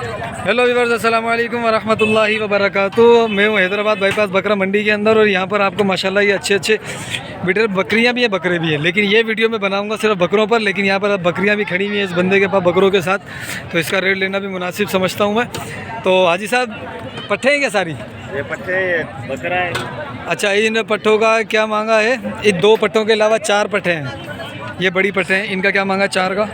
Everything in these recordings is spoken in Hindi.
हेलो व्यूअर्स, अस्सलाम वालेकुम वरहमतुल्लाहि वबरकातुहू। मैं हूँ हैदराबाद बाईपास बकरा मंडी के अंदर और यहाँ पर आपको माशाल्लाह ये अच्छे बीटल बकरियाँ भी हैं, बकरे भी हैं। लेकिन ये वीडियो मैं बनाऊँगा सिर्फ बकरों पर। लेकिन यहाँ पर अब बकरियाँ भी खड़ी हुई हैं इस बंदे के पास बकरों के साथ, तो इसका रेट लेना भी मुनासिब समझता हूँ मैं। तो हाजी साहब, पट्ठे हैं क्या सारी? ये पट्टे बकरा है। अच्छा, इन पट्ठों का क्या मांगा है? इन 2 पट्ठों के अलावा 4 पट्ठे हैं, ये बड़ी पट्ठे हैं, इनका क्या मांगा 4 का?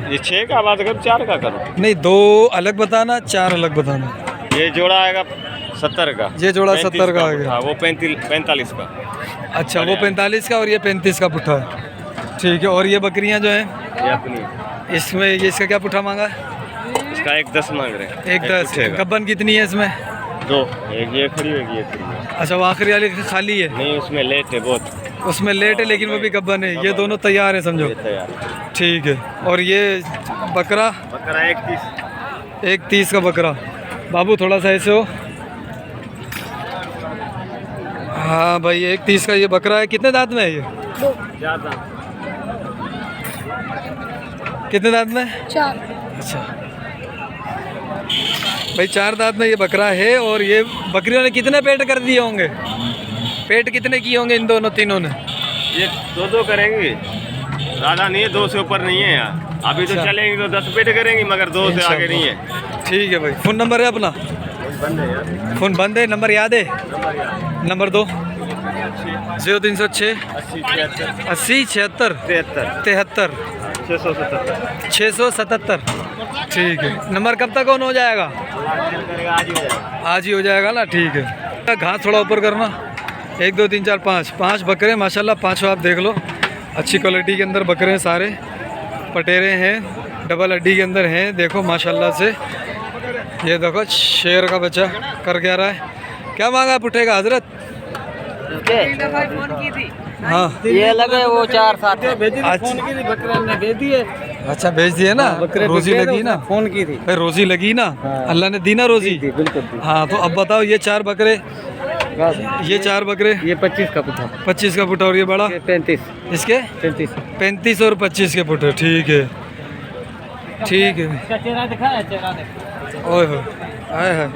ये 6 का बात करो, 4 का करो। नहीं, 2 अलग बताना, 4 अलग बताना। ये जोड़ा आएगा 70 का। ये जोड़ा 70 का आ गया। वो 45 का। अच्छा, वो 45 का और ये 35 का पुट्ठा है। ठीक है। और ये बकरियां जो हैं ये अपनी, इसमें ये इसका क्या पुट्ठा मांगा है? इसका 1.10 मांग रहे हैं। 1.10। गब्बन कितनी है इसमें? 2, एक ये खड़ी होगी, एक खड़ी है। अच्छा, वो आखिरी वाली खाली है? नहीं, उसमें लेट है बहुत। उसमें लेट है लेकिन वो भी गब्बन है। ये दोनों तैयार है समझो। ये तैयार। ठीक है। और ये बकरा? बकरा 1.30। 1.30 का बकरा। बाबू थोड़ा सा ऐसे हो। हाँ भाई, 1.30 का ये बकरा है। कितने दांत में है ये? 4 दांत। कितने दांत में? 4। अच्छा भाई, 4 दांत में ये बकरा है। और ये बकरियों ने कितने पेट कर दिए होंगे? पेट कितने किए होंगे इन दोनों तीनों ने? ये 2 करेंगे, ज़्यादा नहीं है, 2 से ऊपर नहीं है यार। अभी तो अच्छा। चलेंगे तो 10 पेट करेंगे, मगर 2 से आगे नहीं है। ठीक है भाई। फ़ोन नंबर है अपना? बंद है यार। फ़ोन बंद है, नंबर याद है? नंबर 2 0306 80 76 73 677। ठीक है। नंबर कब तक ऑन हो जाएगा? आज ही हो जाएगा ना? ठीक है। घास थोड़ा ऊपर करना। 1 2 3 4 5 बकरे माशाल्लाह, 5 आप देख लो। अच्छी क्वालिटी के अंदर बकरे हैं, सारे पटेरे हैं, डबल हड्डी के अंदर हैं। देखो माशाल्लाह से। ये देखो शेर का बच्चा कर क्या रहा है। क्या मांगा पुट्ठे का हजरत? फोन की थी। हाँ, ये लगे वो 4-7 अच्छा भेज दिए ना, रोजी लगी ना? फोन की थी। भाई रोजी लगी ना? अल्लाह ने दी ना रोजी? बिल्कुल। हाँ, तो अब बताओ ये 4 बकरे, ये 4 बकरे, ये 25 का पुट्ठा। 25 का पुट्ठा। और ये बड़ा 35। इसके 35 और 25 के पुट्ठे। ठीक है, ठीक है। चेहरा दिखा है, चेहरा दिखा। ओए हो, आए है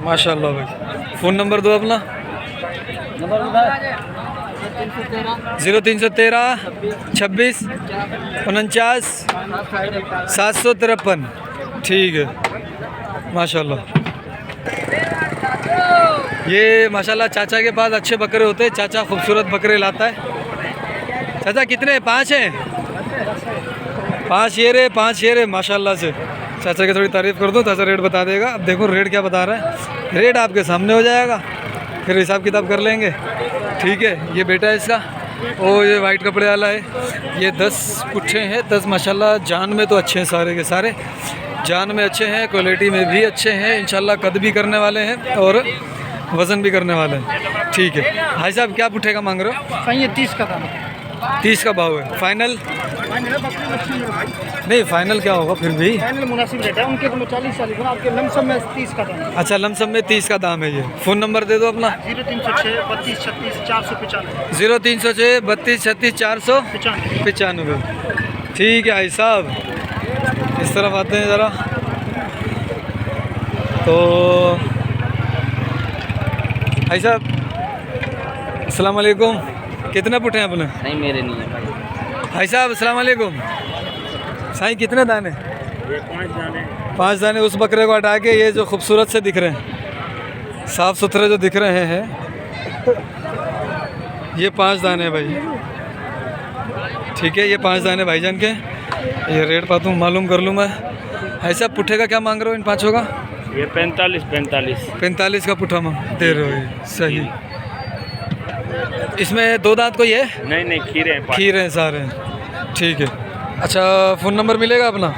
माशाल्लाह भाई। फ़ोन नंबर दो अपना। नंबर 0313 26 49 753। ठीक है माशाल्लाह। ये माशाल्लाह चाचा के पास अच्छे बकरे होते हैं। चाचा खूबसूरत बकरे लाता है। चाचा कितने? 5 हैं? 5 ये रहे, 5 ये रहे माशाल्लाह से। चाचा की थोड़ी तारीफ़ कर दो, चाचा रेट बता देगा। अब देखो रेट क्या बता रहा है। रेट आपके सामने हो जाएगा, फिर हिसाब किताब कर लेंगे। ठीक है। ये बेटा है इसका, और ये वाइट कपड़े वाला है। ये 10 पुट्ठे हैं, 10 माशाल्लाह। जान में तो अच्छे हैं सारे के सारे, जान में अच्छे हैं, क्वालिटी में भी अच्छे हैं। इंशाल्लाह कद भी करने वाले हैं और वज़न भी करने वाले हैं। ठीक है। भाई साहब, क्या पुट्ठे का मांग रहे हो? ये 30 का था। 30 का भाव है। फाइनल? नहीं, फाइनल क्या होगा फिर भी? फाइनल मुनासिब रेट है उनके, तो 40 आपके लमसम में 30 का था। अच्छा, लमसम में 30 का दाम है ये। फ़ोन नंबर दे दो अपना। 0306 32 36 495। 0306 32 36 495। ठीक है भाई साहब, इस तरफ आते हैं ज़रा। तो भाई साहब अस्सलाम वालेकुम। कितने पुट्ठे हैं अपने? नहीं, मेरे नहीं है भाई। भाई साहब अस्सलाम वालेकुम। साईं कितने दाने? ये 5 दाने। 5 दाने। उस बकरे को हटा के ये जो खूबसूरत से दिख रहे हैं, साफ़ सुथरे जो दिख रहे हैं, ये 5 दाने भाई। ठीक है, ये 5 दाने भाईजान के। ये रेट पाता हूँ, मालूम कर लूँ मैं। ऐसा पुट्ठे का क्या मांग रहे हो इन 5 का? ये 45। 45 का पुट्ठा मांग दे रहे हो ये। सही। इसमें 2 दांत कोई है? नहीं, खीरे हैं। खीर हैं सारे। ठीक है। अच्छा, फ़ोन नंबर मिलेगा अपना?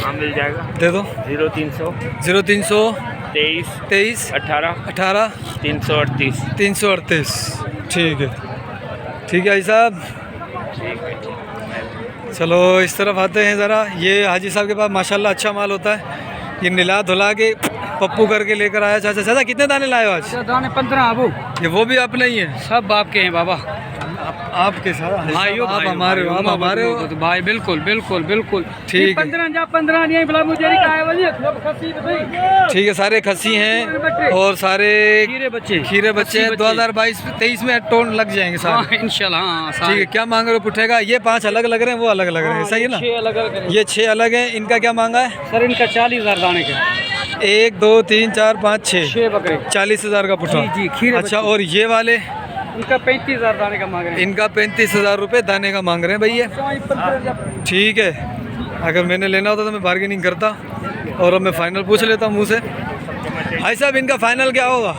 हाँ, मिल जाएगा। दे दो। 0300 23 23 18 18 338। 338। ठीक है, ठीक है भाई साहब। चलो इस तरफ आते हैं ज़रा। ये हाजी साहब के पास माशाल्लाह अच्छा माल होता है। ये निला धुला के पप्पू करके लेकर आया। चाचा, चाचा कितने दाने लाए हो आज? दाने 15 अबू। ये वो भी अपने ही हैं? सब बाप के हैं बाबा। आपके साथ भाइयों आप हमारे हो, आप हमारे हो। तो भाई बिल्कुल बिल्कुल बिल्कुल ठीक है। 15 नहीं भला मुझे ठीक है, सारे खस्सी हैं और सारे खीरे बच्चे हैं। 2022-23 में टोन लग जाएंगे सारे इंशाल्लाह। हाँ ठीक है। क्या मांग रहे हो पुट्ठे का? ये 5 अलग लग रहे हैं, वो अलग लग रहे हैं, सही है ना? ये 6 अलग हैं। इनका क्या मांगा है सर? इनका 40,000 दाने के 1 2 3 4 5 6 6 बकरे 40,000 का पुट्ठा। जी, खीरे अच्छा, और ये वाले इनका 35,000 दाने का मांग रहे हैं। इनका 35,000 रुपये दाने का मांग रहे हैं भैया। ठीक है, अगर मैंने लेना होता तो मैं बार्गेनिंग करता, और अब मैं फाइनल पूछ लेता हूँ मुँह से। भाई साहब, इनका फाइनल क्या होगा?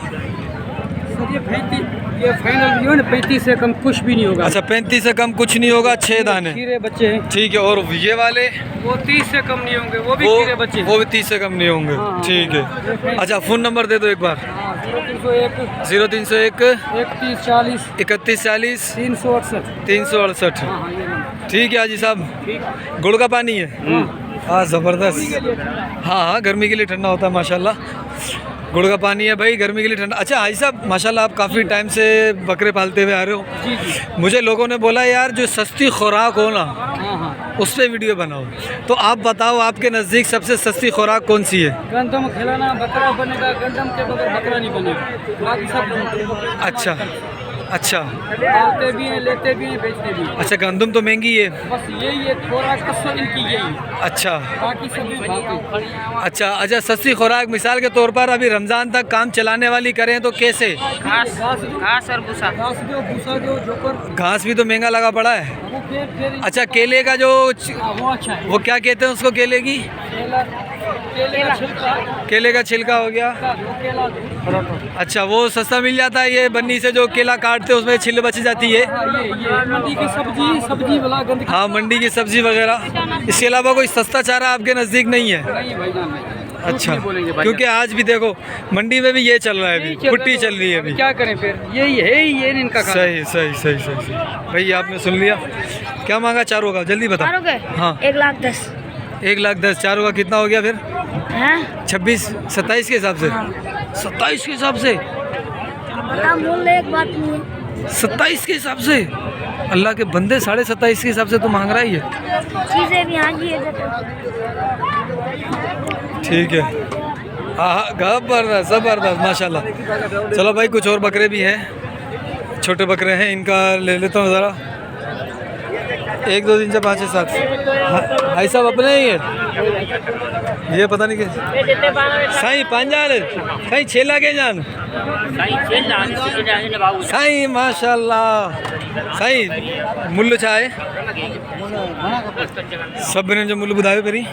ये फाइनल जो है ना 35 से कम कुछ भी नहीं होगा। अच्छा, 35 से कम कुछ नहीं होगा, 6 दाने। खीरे बच्चे हैं। ठीक है, और ये वाले वो 30 से कम नहीं होंगे, वो भी खीरे बच्चे। वो भी 30 से कम नहीं होंगे। हाँ। ठीक है। अच्छा, फ़ोन नंबर दे दो एक बार। 0301 0301 3140 3140 368। 368। ठीक है हाजी साहब, गुड़ का पानी है। हाँ, ज़बरदस्त। हाँ हाँ, गर्मी के लिए ठंडा होता है माशाल्लाह। गुड़ का पानी है भाई, गर्मी के लिए ठंडा। अच्छा हाजी साहब, माशाल्लाह आप काफ़ी टाइम से बकरे पालते हुए आ रहे हो। मुझे लोगों ने बोला यार जो सस्ती खुराक हो ना, उस पर वीडियो बनाओ। तो आप बताओ, आपके नज़दीक सबसे सस्ती खुराक कौन सी है? गंदम खिलाना बकरा बनेगा, गंदम के बगैर बकरा नहीं बनेगा, बाकी सब झूठ। अच्छा अच्छा पालते भी हैं, लेते भी हैं, बेचते भी हैं। अच्छा, गंदम तो महंगी है। बस यही है खुराक असल इनकी, यही है। अच्छा बाकी सब भी बाकी। अच्छा, सस्ती खुराक मिसाल के तौर पर अभी रमज़ान तक काम चलाने वाली करें तो कैसे? घास और भूसा, घास दो, भूसा दो, जोकर। घास भी तो महंगा लगा पड़ा है। वो फिर अच्छा, केले का जो वो अच्छा है। वो क्या कहते हैं उसको, केले की? केले का छिलका हो गया। अच्छा, वो सस्ता मिल जाता है। ये बन्नी से जो केला काटते हैं उसमें छिल बच जाती है। ये मंडी की सब्जी वाला गंदगी। हाँ, मंडी की सब्जी वगैरह। इसके अलावा कोई सस्ता चारा आपके नज़दीक नहीं है? नहीं भाईजान, नहीं। अच्छा, क्योंकि आज भी देखो मंडी में भी ये चल रहा है, अभी पुट्टी चल रही है अभी। क्या करें फिर, यही है, ये इनका काम। सही सही सही सही सही। भाई आपने सुन लिया, क्या मांगा चारों का? जल्दी बता। हाँ, 1,10,000। 1,10,000। चारों का कितना हो गया फिर? हैं? 26-27 के हिसाब से? 27 के हिसाब से? बता, बोल एक बात नहीं है। 27 के हिसाब से? अल्लाह के बंदे, 27.5 के हिसाब से तो मांग रहा है ये। चीज़ें भी हाँ जी है। ठीक है। हाँ, ज़बरदस्त माशाल्लाह। चलो भाई, कुछ और बकरे भी हैं, छोटे बकरे हैं, इनका ले लेता हूँ ज़रा। 1 2 3 4 5 6 7। भाई साहब अपने ही है ये, पता नहीं कैसे। साईं 5,000 साईं 6 लाख है जान साईं माशाल्लाह। साईं मुल्ल छा है? सभिनी जो मुल्ल ॿुधायो पहिरीं।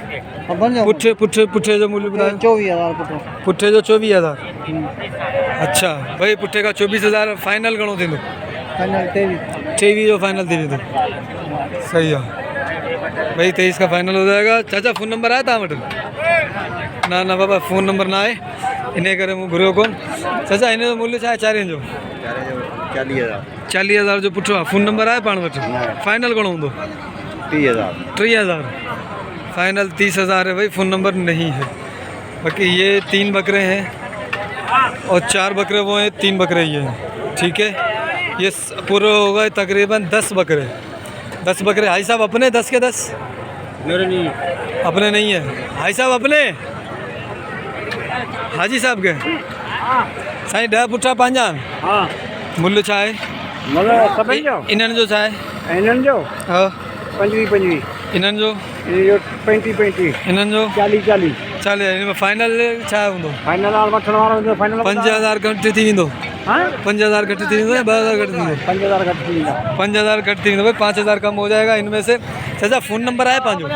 पुठे जो मुल्ल ॿुधायो। 24,000 पुठे जो 24,000। अच्छा भाई, पुठे का 24,000 फाइनल घणो थींदो? फाइनल 23 जो फाइनल थी वेंदो। सही है भाई, 23 का फाइनल हो जाएगा। चाचा फ़ोन नंबर आहे तव्हां वटि? ना बाबा, फ़ोन नंबर ना आहे, इन करे मूं घुरियो कोन। चाचा हिन जो मुल्ह छा आहे चारियुनि जो? 40,000 जो पुठो आहे। फ़ोन नंबर आहे पाण वटि? फाइनल घणो हूंदो? 30,000 फाइनल 30,000 है भाई, फ़ोन नंबर नहीं है। बाकी ये 3 बकरे हैं और 4 बकरे वो हैं, 3 बकरे ये हैं। ठीक है, ये पूरा होगा तकरीबन 10 बकरे। 10 बकरे। भाई साहब अपने 10 के 10? मेरे नहीं, अपने नहीं है भाई साहब, अपने हाजी साहब के। साईं 10 पुठा 5,000। हाँ, मुल्ह छा आहे मतलब सभी जो इन्हनि जो? छा आहे इन्हनि जो हा? 25 इन्हनि जो? इहो 35 इन्हनि जो? 40 चालीह। हिन में फाइनल छा हूंदो? फाइनल वारो वठण वारो हूंदो, फाइनल 5,000 घटि थी वेंदो? हाँ, 5,000 घटि थी वेंदो या 2,000 घटि थी वेंदो? 5,000 घटि थी वेंदा। 5,000 घटि थी वेंदो भाई, 5,000 कम हो जाएगा इनमें से। चाचा फ़ोन नंबर आहे पंहिंजो?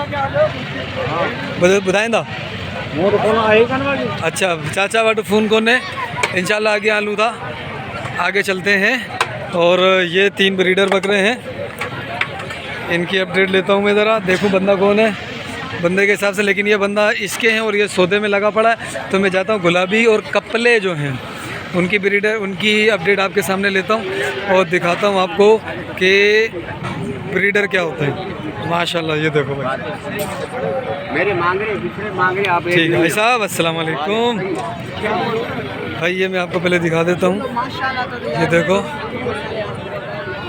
ॿुधाईंदा? मूं वटि कोन आहे कान वाली। अच्छा, चाचा वटि फ़ोन कोन्हे। इंशाल्लाह आगे हलूं था, आगे चलते हैं। और ये 3 ब्रीडर बकरे हैं, इनकी अपडेट लेता हूँ मैं ज़रा। देखूँ बंदा कौन है, बंदे के हिसाब से। लेकिन ये बंदा इसके हैं और ये सौदे में लगा पड़ा है, तो मैं जाता हूँ गुलाबी और कपले जो हैं उनकी ब्रीडर, उनकी अपडेट आपके सामने लेता हूँ और दिखाता हूँ आपको कि ब्रीडर क्या होता है। माशाल्लाह, ये देखो भाई, मेरे मांग रहे, दूसरे मांग रहे, आप ठीक है भाई साहब। अस्सलाम वालेकुम भाई, ये मैं आपको पहले दिखा देता हूँ। ये देखो,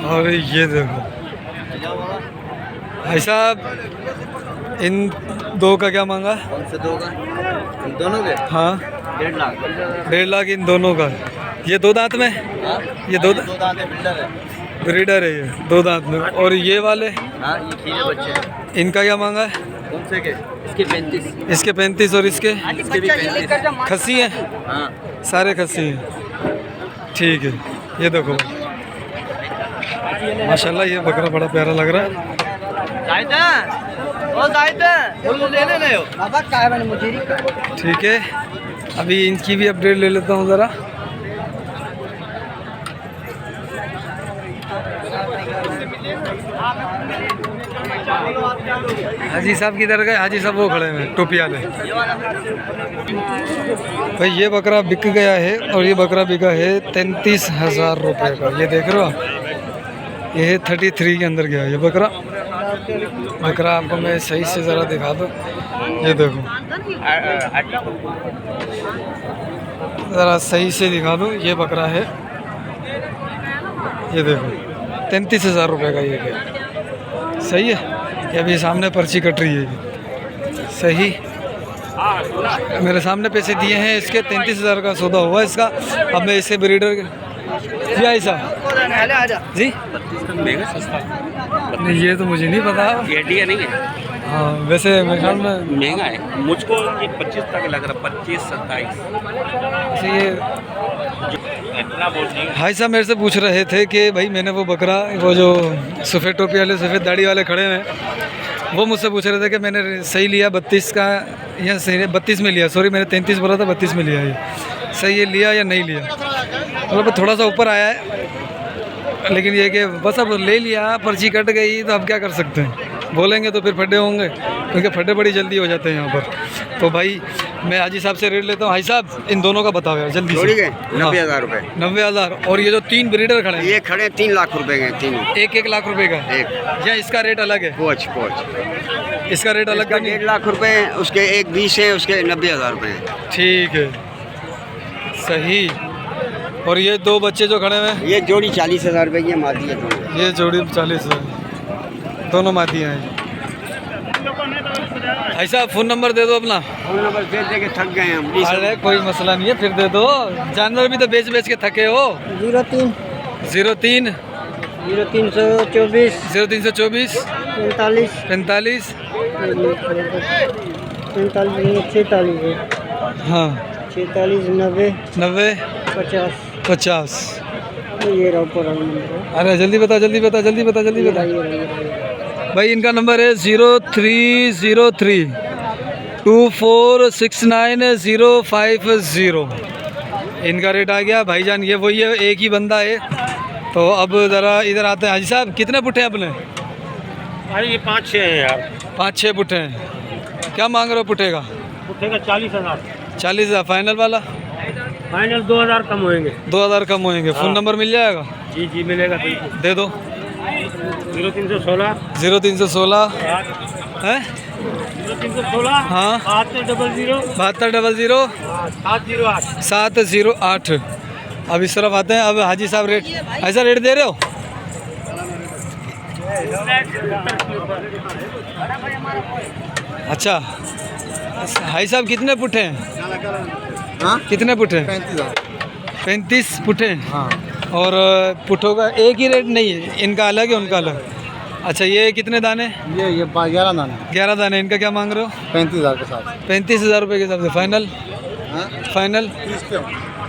और ये देखो भाई साहब, इन दो का क्या मांगा? कौन से दो का? दोनों के हाँ 1.5 लाख। 1.5 लाख इन दोनों का। ये दो दांत में, हाँ? ये दो दांत है, बिल्डर है। ब्रीडर है ये, दो दांत में। और ये वाले हाँ, ये खीरे बच्चे हैं। इनका क्या मांगा है? कौन से के? इसके 35। इसके 35 और इसके इसके भी 35। खस्सी हैं, हाँ, सारे खस्सी हैं। ठीक है, ये देखो माशाल्लाह ये बकरा बड़ा प्यारा लग रहा है। बाबा काय बने मुझे ठीक है, अभी इनकी भी अपडेट ले लेता हूँ ज़रा। हाजी साहब किधर गए? हाजी साहब वो खड़े हैं टोपी वाले। भाई ये बकरा बिक गया है और ये बकरा बिका है 33,000 रुपये का। ये देख रहे हो आप, ये है 33 के अंदर गया ये बकरा। बकरा आपको मैं सही से ज़रा दिखा दूँ, ये देखो ज़रा सही से दिखा दूँ, ये बकरा है, ये देखो 33,000 रुपये का ये गया। सही है, ये अभी सामने पर्ची कट रही है ये। सही, मेरे सामने पैसे दिए हैं इसके, 33,000 का सौदा हुआ इसका। अब मैं इसके ब्रीडर जी आई साहब जी नहीं, ये तो मुझे नहीं पता। ये नहीं है, हाँ वैसे मेरे ख्याल में महंगा है मुझको। ये 25 तक लग रहा, 25-27। ये इतना बोल नहीं। भाई साहब मेरे से पूछ रहे थे कि भाई मैंने वो बकरा, वो जो सफ़ेद टोपी वाले सफ़ेद दाढ़ी वाले खड़े हैं, वो मुझसे पूछ रहे थे कि मैंने सही लिया 32 का या सही 32 में लिया। सॉरी, मैंने 33 बोला था, 32 में लिया ये। सही ये लिया या नहीं लिया? मतलब थोड़ा सा ऊपर आया है, लेकिन ये कि बस अब ले लिया, पर्ची कट गई तो अब क्या कर सकते हैं। बोलेंगे तो फिर फड्डे होंगे, क्योंकि फड्डे बड़ी जल्दी हो जाते हैं यहाँ पर। तो भाई मैं हाजी साहब से रेट लेता हूँ। हाजी साहब इन दोनों का बताओ यार जल्दी से। 90,000 रुपये। 90,000। और ये जो 3 ब्रीडर खड़े हैं ये खड़े 3 लाख रुपए के, 3 1-1 लाख रुपए का एक। या इसका रेट अलग है? कोच इसका रेट अलग इसका का नहीं? 1.5 लाख रुपए, उसके 1.20 है, उसके 90,000 रुपये हैं। ठीक है, सही। और ये दो बच्चे जो खड़े हुए हैं, ये जोड़ी 40,000 रुपये की मादी है दोनों। ये जोड़ी 40,000, दोनों मातियाँ हैं। ऐसा फ़ोन नंबर दे दो अपना। फोन नंबर दे के थक गए हम। अरे कोई मसला नहीं है, फिर दे दो। जानवर भी तो बेच बेच के थके हो। 03 03 0324 0324 45 45 46 हाँ 46 90 90 50 50। ये रहा ऊपर नंबर अरे जल्दी बता, जल्दी बता, जल्दी बता, जल्दी बता। भाई इनका नंबर है 0303 2469 050। इनका रेट आ गया भाईजान। ये वही है, एक ही बंदा है। तो अब ज़रा इधर आते हैं। हाजी साहब कितने पुट्ठे हैं अपने? अरे ये 5-6 हैं यार। 5-6 पुट्ठे हैं। क्या मांग रहे हो पुट्ठे का? उठेगा 40,000। 40,000 फाइनल वाला? फाइनल 2,000 कम होएंगे। 2,000 कम होएंगे। फ़ोन नंबर मिल जाएगा? जी मिलेगा। दे दो। 0316 0316 है 0316 हाँ 7200 7200 708। अब इस तरफ आते हैं। अब हाजी साहब रेट ऐसा रेट दे रहे हो? अच्छा भाई साहब कितने पुट्ठे हैं? हाँ कितने पुट्ठे हैं? 35 पुट्ठे हैं। हाँ और पुट्ठों का एक ही रेट नहीं है, इनका अलग है उनका अलग। अच्छा ये कितने दाने? ये 11 दाने 11 दाने। इनका क्या मांग रहे हो? 35,000 के साथ। 35,000 रुपये के हिसाब से फाइनल? हाँ फाइनल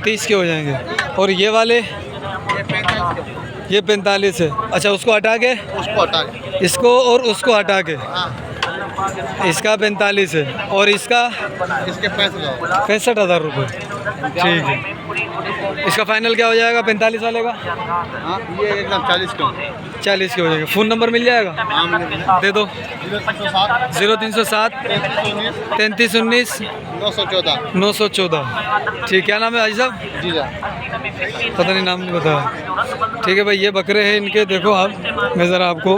30 के हो जाएंगे। और ये वाले ये 45 है। अच्छा उसको हटा के, उसको हटा के इसको और उसको हटा के हाँ इसका 45 है और इसका इसके 65,000। 65,000 रुपये। ठीक है, इसका फाइनल क्या हो जाएगा 45 वाले का? हाँ ये एकदम 40 के 40 के हो जाएगा। फ़ोन नंबर मिल जाएगा? हाँ दे दो। 0307 0307 3319 914 914। ठीक, क्या नाम है हाजी साहब? जी जा पता नहीं, नाम नहीं बताया। ठीक है भाई, ये बकरे हैं इनके। देखो आप, मैं ज़रा आपको